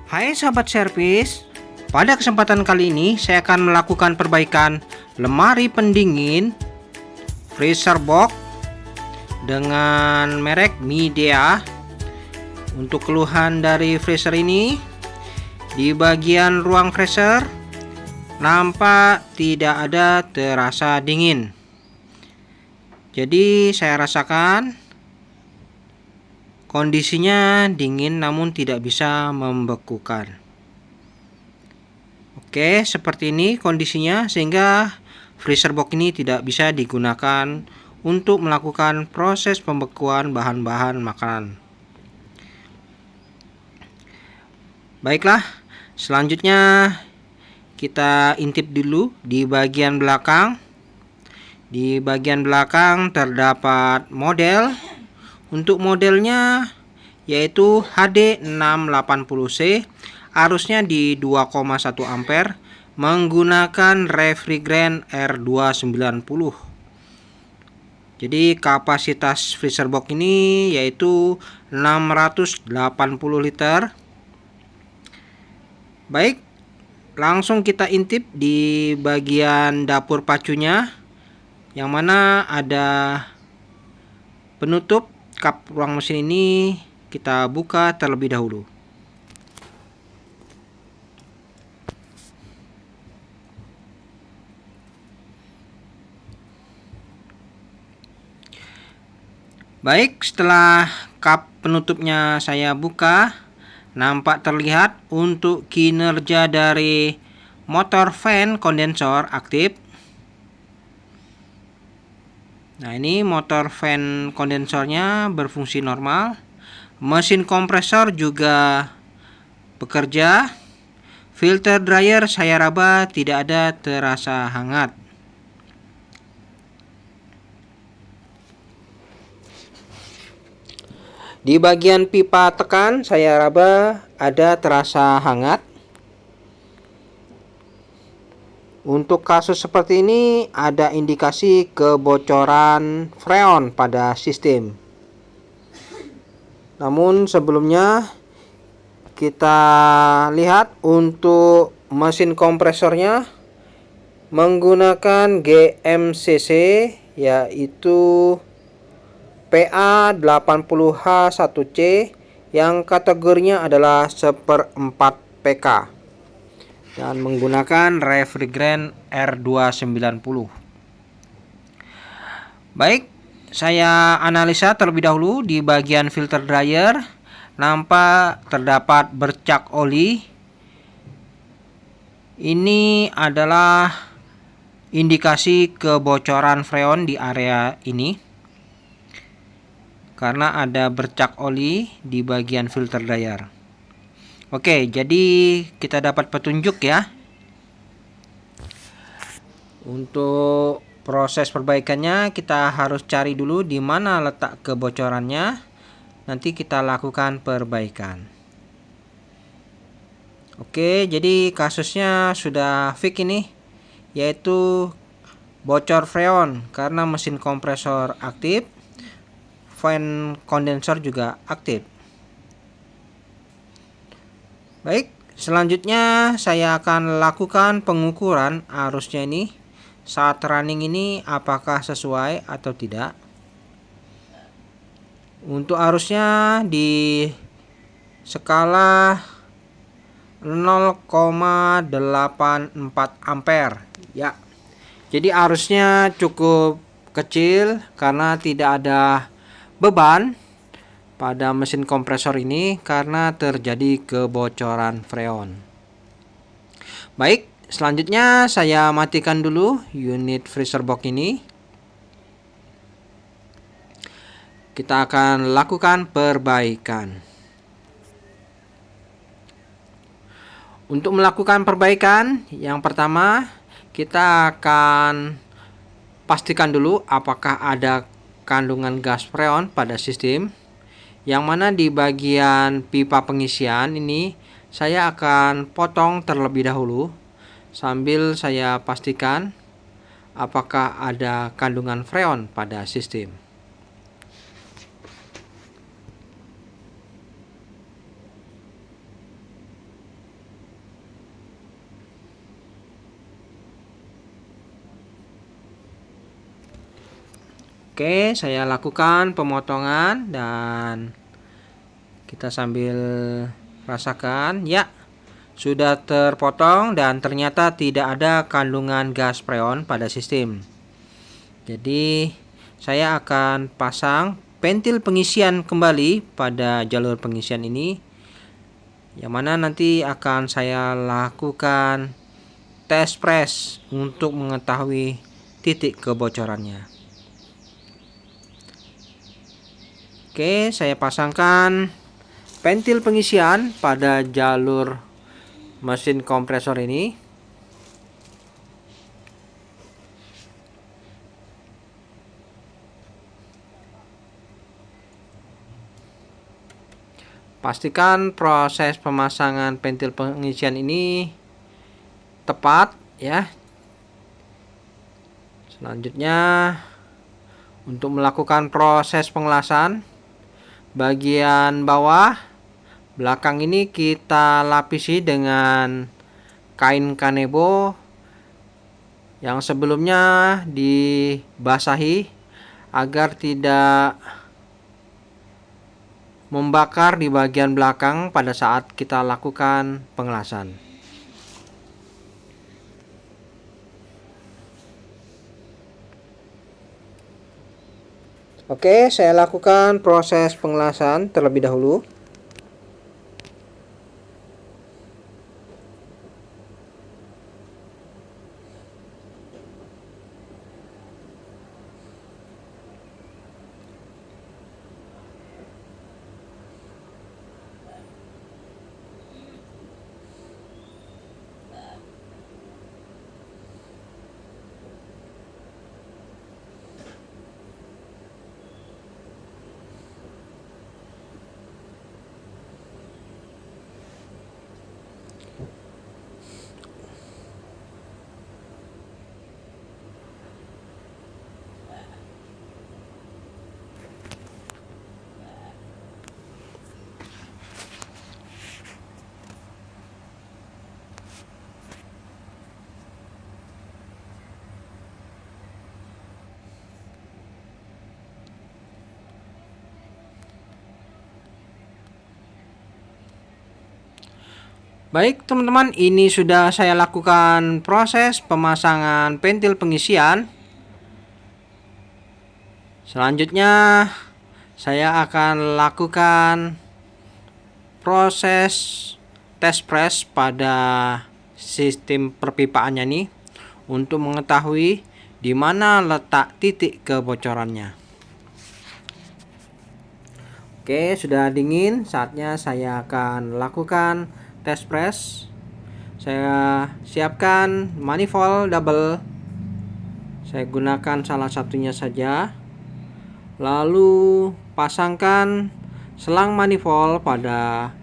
Hai sahabat servis, pada kesempatan kali ini saya akan melakukan perbaikan lemari pendingin freezer box dengan merek Midea. Untuk keluhan dari freezer ini, di bagian ruang freezer nampak tidak ada terasa dingin. Jadi saya rasakan kondisinya dingin namun tidak bisa membekukan. Oke, seperti ini kondisinya, sehingga freezer box ini tidak bisa digunakan untuk melakukan proses pembekuan bahan-bahan makanan. Baiklah, selanjutnya kita intip dulu di bagian belakang. Di bagian belakang terdapat model. Untuk modelnya yaitu HD680C, arusnya di 2,1 ampere, menggunakan refrigerant R290. Jadi kapasitas freezer box ini yaitu 680 liter. Baik, langsung kita intip di bagian dapur pacunya, yang mana ada penutup kap ruang mesin. Ini kita buka terlebih dahulu. Baik, setelah kap penutupnya saya buka, nampak terlihat untuk kinerja dari motor fan kondensor aktif. Nah, ini motor fan kondensornya berfungsi normal. Mesin kompresor juga bekerja. Filter dryer saya raba tidak ada terasa hangat. Di bagian pipa tekan saya raba ada terasa hangat. Untuk kasus seperti ini ada indikasi kebocoran freon pada sistem. Namun sebelumnya kita lihat untuk mesin kompresornya menggunakan GMCC, yaitu PA80H1C yang kategorinya adalah 1/4 PK. Dan menggunakan refrigerant R290. Baik, saya analisa terlebih dahulu di bagian filter dryer. Nampak terdapat bercak oli. Ini adalah indikasi kebocoran freon di area ini, karena ada bercak oli di bagian filter dryer. Oke, jadi kita dapat petunjuk ya. Untuk proses perbaikannya kita harus cari dulu di mana letak kebocorannya. Nanti kita lakukan perbaikan. Oke, jadi kasusnya sudah fix ini, yaitu bocor freon karena mesin kompresor aktif, fan kondensor juga aktif. Baik, selanjutnya saya akan lakukan pengukuran arusnya ini saat running ini, apakah sesuai atau tidak. Untuk arusnya di skala 0,84 ampere ya. Jadi arusnya cukup kecil karena tidak ada beban pada mesin kompresor ini karena terjadi kebocoran freon. Baik, selanjutnya saya matikan dulu unit freezer box ini. Kita akan lakukan perbaikan. Untuk melakukan perbaikan, yang pertama kita akan pastikan dulu apakah ada kandungan gas freon pada sistem. Yang mana di bagian pipa pengisian ini saya akan potong terlebih dahulu sambil saya pastikan apakah ada kandungan freon pada sistem. Oke, saya lakukan pemotongan dan kita sambil rasakan. Ya, sudah terpotong dan ternyata tidak ada kandungan gas freon pada sistem. Jadi saya akan pasang ventil pengisian kembali pada jalur pengisian ini, yang mana nanti akan saya lakukan tes press untuk mengetahui titik kebocorannya. Oke, saya pasangkan ventil pengisian pada jalur mesin kompresor ini. Pastikan proses pemasangan ventil pengisian ini tepat ya. Selanjutnya, untuk melakukan proses pengelasan, bagian bawah belakang ini kita lapisi dengan kain kanebo yang sebelumnya dibasahi agar tidak membakar di bagian belakang pada saat kita lakukan pengelasan. Oke, saya lakukan proses pengelasan terlebih dahulu. Baik teman-teman, ini sudah saya lakukan proses pemasangan ventil pengisian. Selanjutnya saya akan lakukan proses tes press pada sistem perpipaannya nih untuk mengetahui di mana letak titik kebocorannya. Oke, sudah dingin, saatnya saya akan lakukan tes press. Saya siapkan manifold double. Saya gunakan salah satunya saja. Lalu pasangkan selang manifold pada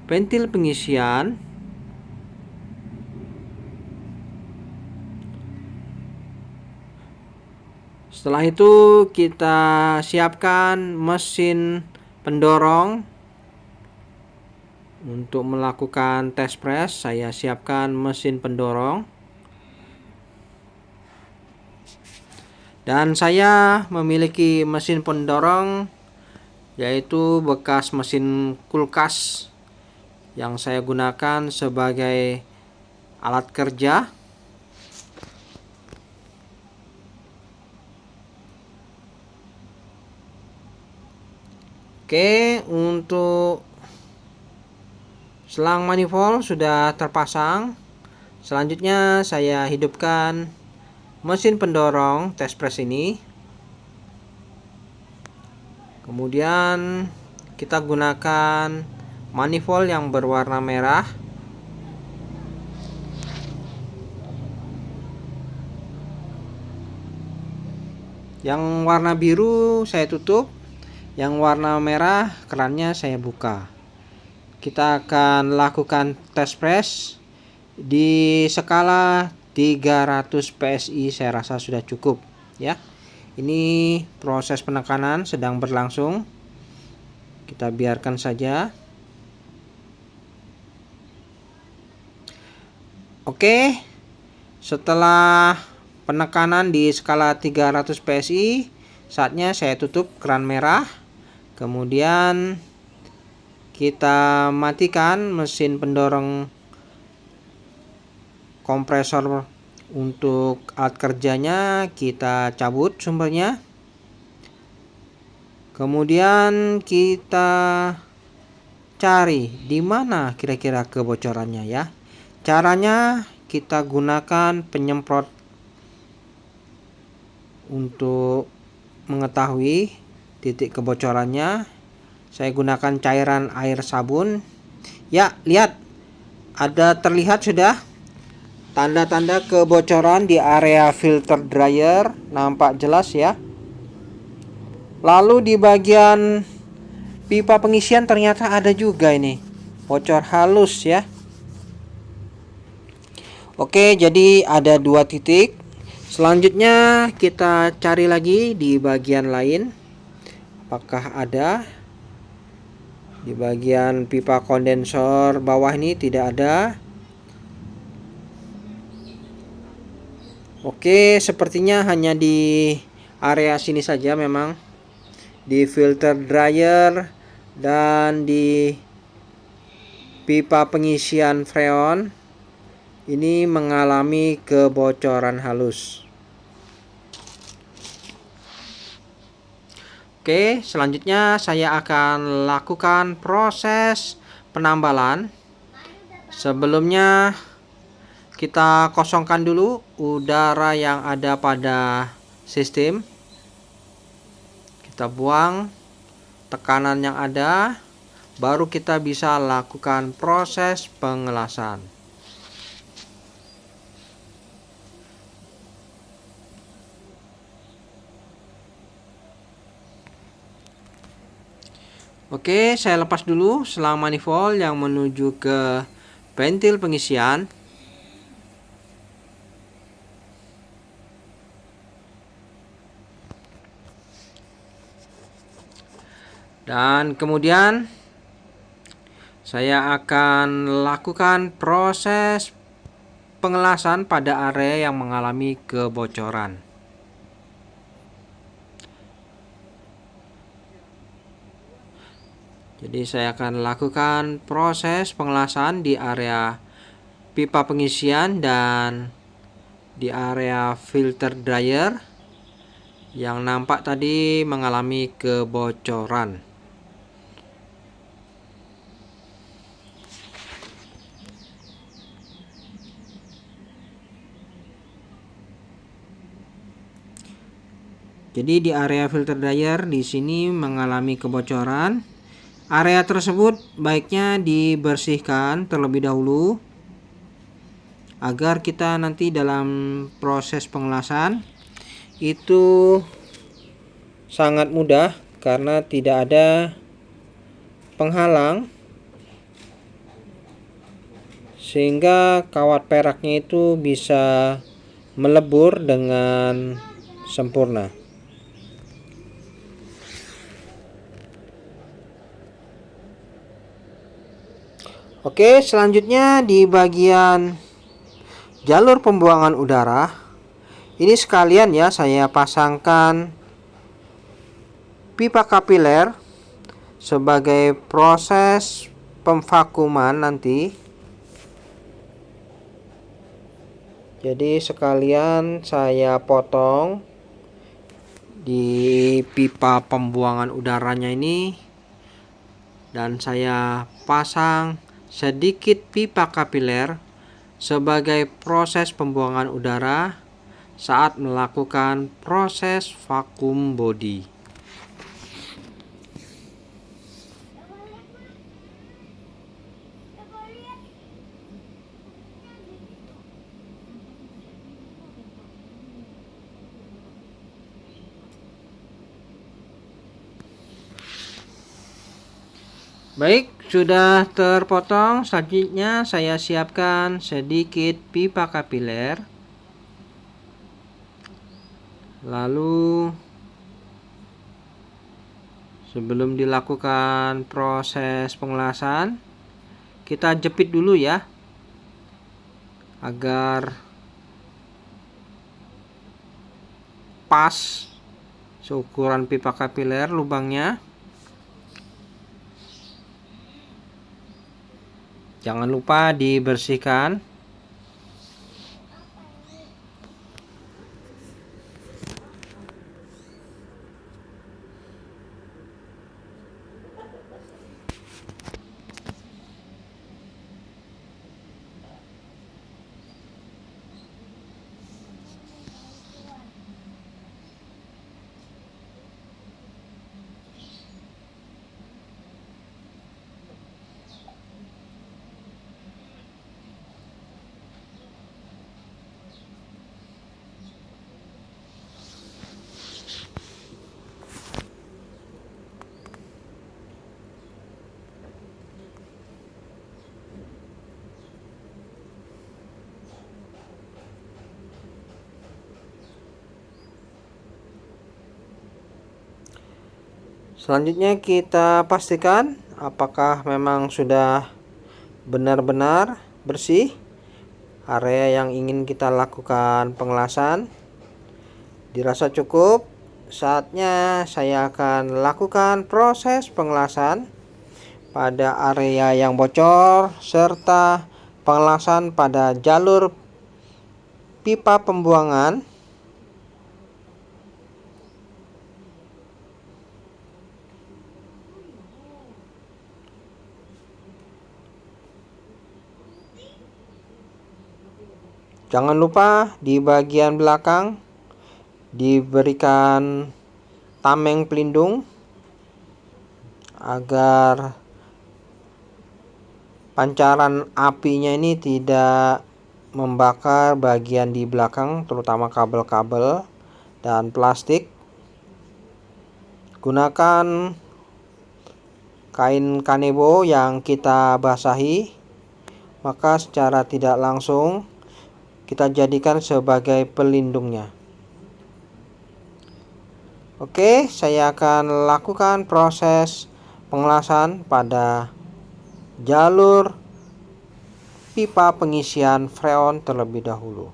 ventil pengisian. Setelah itu kita siapkan mesin pendorong. Untuk melakukan tes press, saya siapkan mesin pendorong. Dan saya memiliki mesin pendorong yaitu bekas mesin kulkas yang saya gunakan sebagai alat kerja. Oke, untuk selang manifold sudah terpasang. Selanjutnya saya hidupkan mesin pendorong tes press ini. Kemudian kita gunakan manifold yang berwarna merah. Yang warna biru saya tutup, yang warna merah kerannya saya buka. Kita akan lakukan tes press di skala 300 PSI, saya rasa sudah cukup ya. Ini proses penekanan sedang berlangsung. Kita biarkan saja. Oke. Setelah penekanan di skala 300 PSI, Saatnya saya tutup keran merah. Kemudian kita matikan mesin pendorong kompresor. Untuk alat kerjanya kita cabut sumbernya. Kemudian kita cari di mana kira-kira kebocorannya ya. Caranya kita gunakan penyemprot untuk mengetahui titik kebocorannya. Saya gunakan cairan air sabun. Ya, lihat, ada terlihat sudah tanda-tanda kebocoran di area filter dryer, nampak jelas ya. Lalu di bagian pipa pengisian ternyata ada juga ini bocor halus ya. Oke, jadi ada 2 titik. Selanjutnya kita cari lagi di bagian lain. Apakah ada? Di bagian pipa kondensor bawah ini tidak ada. Oke, sepertinya hanya di area sini saja memang. Di filter dryer dan di pipa pengisian freon ini mengalami kebocoran halus. Oke, selanjutnya saya akan lakukan proses penambalan. Sebelumnya kita kosongkan dulu udara yang ada pada sistem. Kita buang tekanan yang ada, baru kita bisa lakukan proses pengelasan. Oke, saya lepas dulu selang manifold yang menuju ke ventil pengisian. Dan kemudian saya akan lakukan proses pengelasan pada area yang mengalami kebocoran. Jadi saya akan lakukan proses pengelasan di area pipa pengisian dan di area filter dryer yang nampak tadi mengalami kebocoran. Jadi di area filter dryer di sini mengalami kebocoran. Area tersebut baiknya dibersihkan terlebih dahulu agar kita nanti dalam proses pengelasan itu sangat mudah karena tidak ada penghalang, sehingga kawat peraknya itu bisa melebur dengan sempurna. Oke, selanjutnya di bagian jalur pembuangan udara ini sekalian ya saya pasangkan pipa kapiler sebagai proses pemvakuman nanti. Jadi sekalian saya potong di pipa pembuangan udaranya ini dan saya pasang sedikit pipa kapiler sebagai proses pembuangan udara saat melakukan proses vakum body. Baik, sudah terpotong. Selanjutnya saya siapkan sedikit pipa kapiler. Lalu sebelum dilakukan proses pengelasan, kita jepit dulu ya agar pas seukuran pipa kapiler lubangnya. Jangan lupa dibersihkan. Selanjutnya kita pastikan apakah memang sudah benar-benar bersih area yang ingin kita lakukan pengelasan. Dirasa cukup, saatnya saya akan lakukan proses pengelasan pada area yang bocor serta pengelasan pada jalur pipa pembuangan. Jangan lupa di bagian belakang diberikan tameng pelindung agar pancaran apinya ini tidak membakar bagian di belakang, terutama kabel-kabel dan plastik. Gunakan kain kanebo yang kita basahi, maka secara tidak langsung kita jadikan sebagai pelindungnya. Oke, saya akan lakukan proses pengelasan pada jalur pipa pengisian freon terlebih dahulu.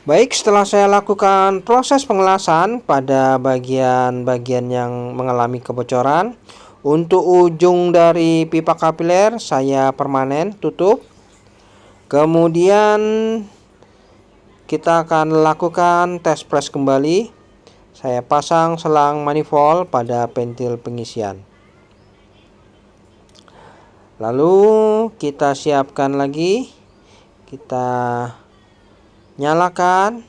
Baik, setelah saya lakukan proses pengelasan pada bagian-bagian yang mengalami kebocoran, untuk ujung dari pipa kapiler saya permanen tutup. Kemudian kita akan lakukan tes press kembali. Saya pasang selang manifold pada pentil pengisian. Lalu kita siapkan lagi. Kita nyalakan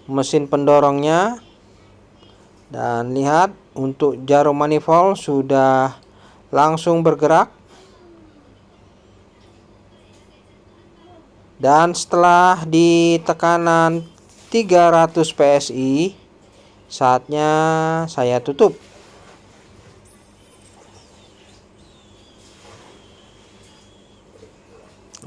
mesin pendorongnya dan lihat untuk jarum manifold sudah langsung bergerak. Dan setelah di tekanan 300 PSI, saatnya saya tutup.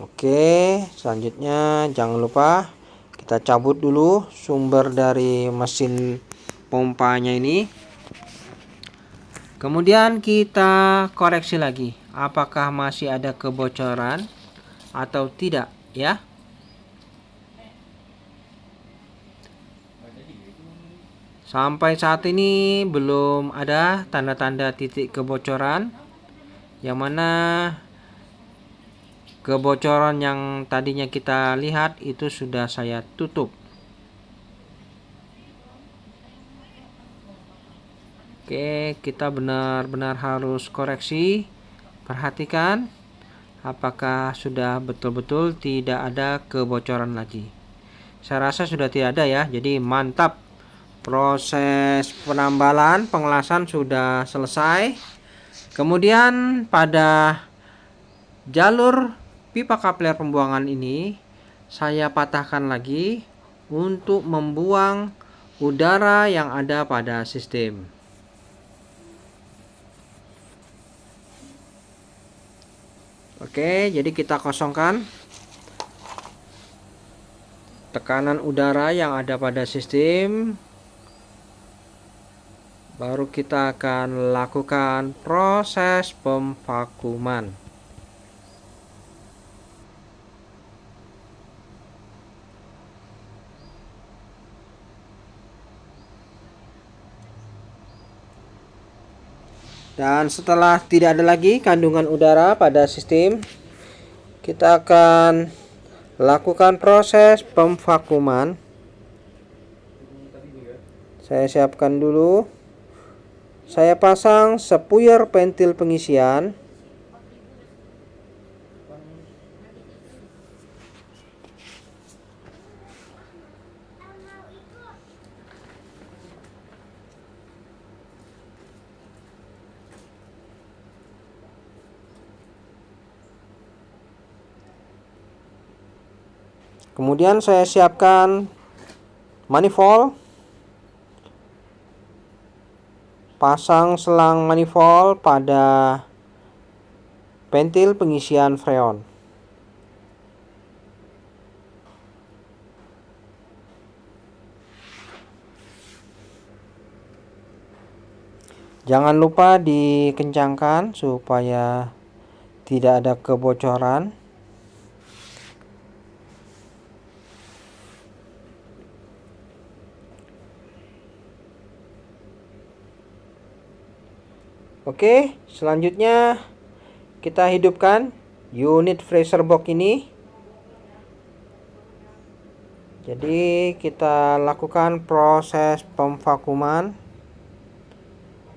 Oke, selanjutnya jangan lupa kita cabut dulu sumber dari mesin pompanya ini. Kemudian kita koreksi lagi apakah masih ada kebocoran atau tidak ya. Sampai saat ini belum ada tanda-tanda titik kebocoran, yang mana kebocoran yang tadinya kita lihat itu sudah saya tutup. Oke, kita benar-benar harus koreksi. Perhatikan apakah sudah betul-betul tidak ada kebocoran lagi. Saya rasa sudah tidak ada ya. Jadi mantap. Proses penambalan pengelasan sudah selesai. Kemudian pada jalur pipa kapiler pembuangan ini saya patahkan lagi untuk membuang udara yang ada pada sistem. Oke, jadi kita kosongkan tekanan udara yang ada pada sistem. Baru kita akan lakukan proses pemvakuman. Dan setelah tidak ada lagi kandungan udara pada sistem, kita akan lakukan proses pemvakuman. Saya siapkan dulu. Saya pasang spuyer pentil pengisian. Kemudian saya siapkan manifold. Pasang selang manifold pada pentil pengisian freon. Jangan lupa dikencangkan supaya tidak ada kebocoran. Oke, selanjutnya kita hidupkan unit freezer box ini. Jadi kita lakukan proses pemvakuman.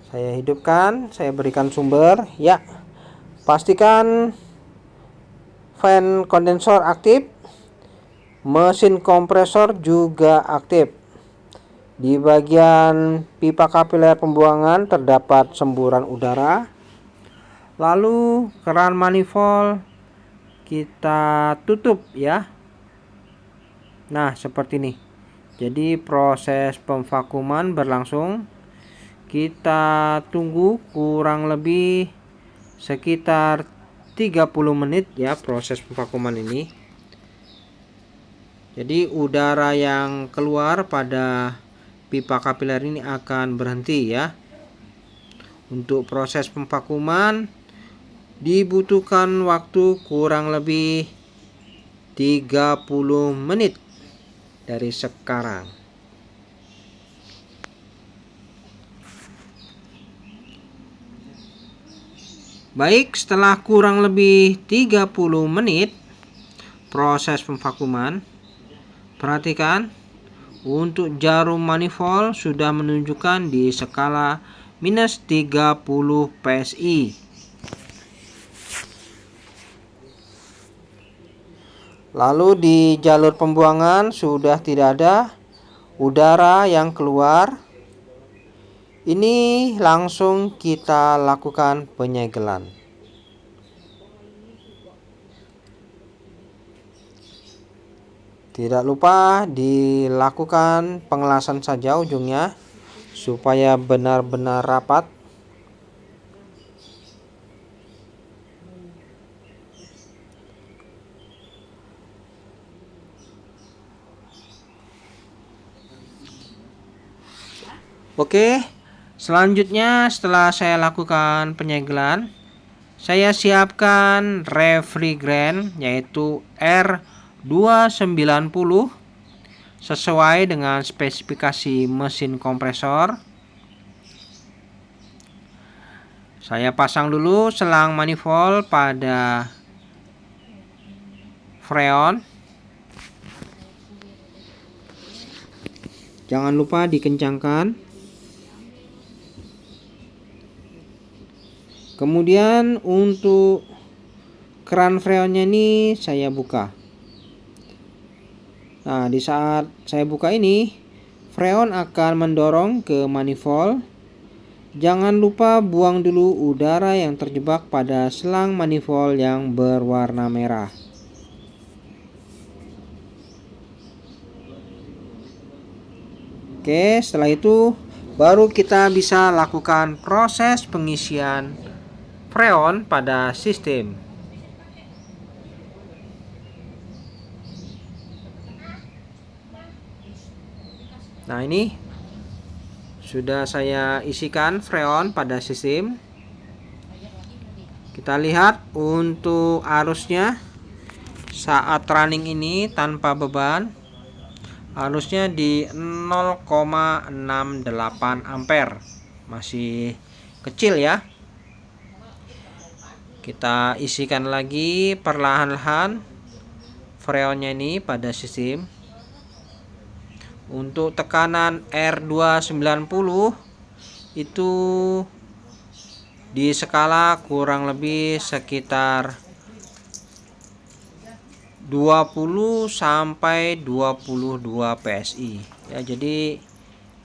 Saya hidupkan, saya berikan sumber. Ya, pastikan fan kondensor aktif, mesin kompresor juga aktif. Di bagian pipa kapiler pembuangan terdapat semburan udara. Lalu keran manifold kita tutup ya. Nah, seperti ini. Jadi proses pemvakuman berlangsung. Kita tunggu kurang lebih sekitar 30 menit ya proses pemvakuman ini. Jadi udara yang keluar pada pipa kapiler ini akan berhenti ya. Untuk proses pemvakuman dibutuhkan waktu kurang lebih 30 menit dari sekarang. Baik, setelah kurang lebih 30 menit proses pemvakuman, perhatikan untuk jarum manifold sudah menunjukkan di skala minus 30 PSI. Lalu di jalur pembuangan sudah tidak ada udara yang keluar. Ini langsung kita lakukan penyegelan. Tidak lupa dilakukan pengelasan saja ujungnya supaya benar-benar rapat. Oke, selanjutnya setelah saya lakukan penyegelan, saya siapkan refrigeran yaitu R290 sesuai dengan spesifikasi mesin kompresor. Saya pasang dulu selang manifold pada freon. Jangan lupa dikencangkan. Kemudian untuk keran freonnya ini saya buka. Nah, di saat saya buka ini, freon akan mendorong ke manifold. Jangan lupa buang dulu udara yang terjebak pada selang manifold yang berwarna merah. Oke, setelah itu baru kita bisa lakukan proses pengisian freon pada sistem. Nah, ini sudah saya isikan freon pada sistem. Kita lihat untuk arusnya saat running ini tanpa beban, arusnya di 0,68 ampere, masih kecil ya. Kita isikan lagi perlahan-lahan freonnya ini pada sistem. Untuk tekanan R290 itu di skala kurang lebih sekitar 20 sampai 22 PSI ya. Jadi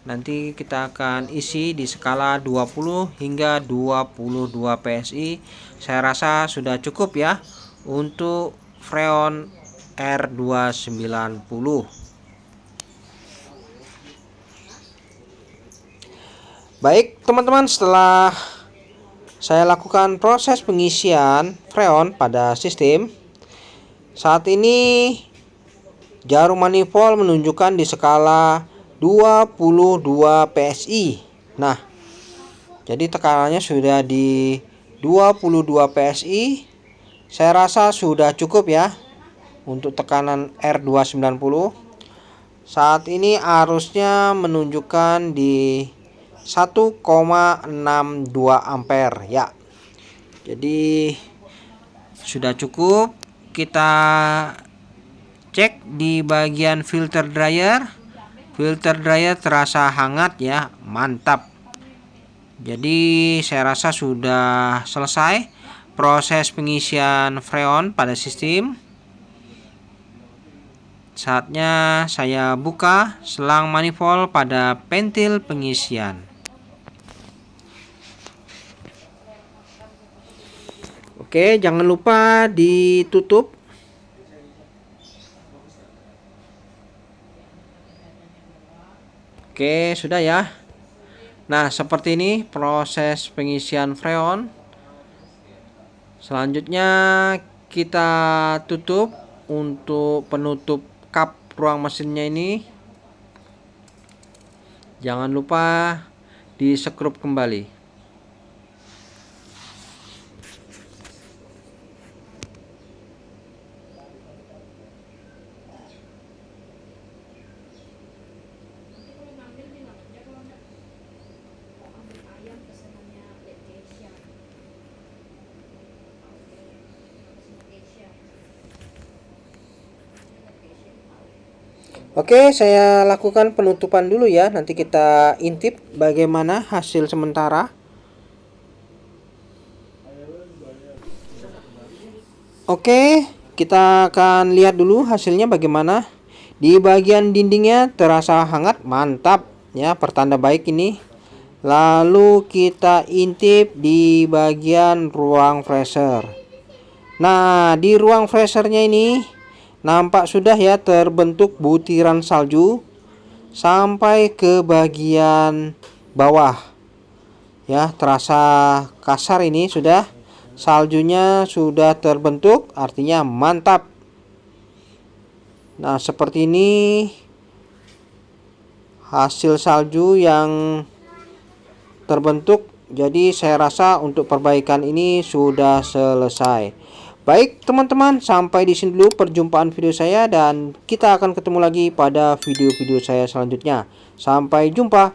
nanti kita akan isi di skala 20 hingga 22 PSI. Saya rasa sudah cukup ya untuk freon R290. Baik teman-teman, setelah saya lakukan proses pengisian freon pada sistem, saat ini jarum manifold menunjukkan di skala 22 PSI. Nah, jadi tekanannya sudah di 22 PSI. Saya rasa sudah cukup ya untuk tekanan R290. Saat ini arusnya menunjukkan di 1,62 ampere ya. Jadi sudah cukup. Kita cek di bagian filter dryer. Filter dryer terasa hangat ya, mantap. Jadi saya rasa sudah selesai proses pengisian freon pada sistem. Saatnya saya buka selang manifold pada pentil pengisian. Oke, jangan lupa ditutup. Oke, sudah ya. Nah, seperti ini proses pengisian freon. Selanjutnya kita tutup untuk penutup kap ruang mesinnya ini. Jangan lupa disekrup kembali. Oke, saya lakukan penutupan dulu ya. Nanti kita intip bagaimana hasil sementara. Oke, kita akan lihat dulu hasilnya bagaimana. Di bagian dindingnya terasa hangat, mantap ya, pertanda baik ini. Lalu kita intip di bagian ruang freezer. Nah, di ruang freezernya ini nampak sudah ya terbentuk butiran salju sampai ke bagian bawah ya, terasa kasar ini, sudah saljunya sudah terbentuk, artinya mantap. Nah, seperti ini hasil salju yang terbentuk. Jadi saya rasa untuk perbaikan ini sudah selesai. Baik teman-teman, sampai di sini dulu perjumpaan video saya, dan kita akan ketemu lagi pada video-video saya selanjutnya. Sampai jumpa.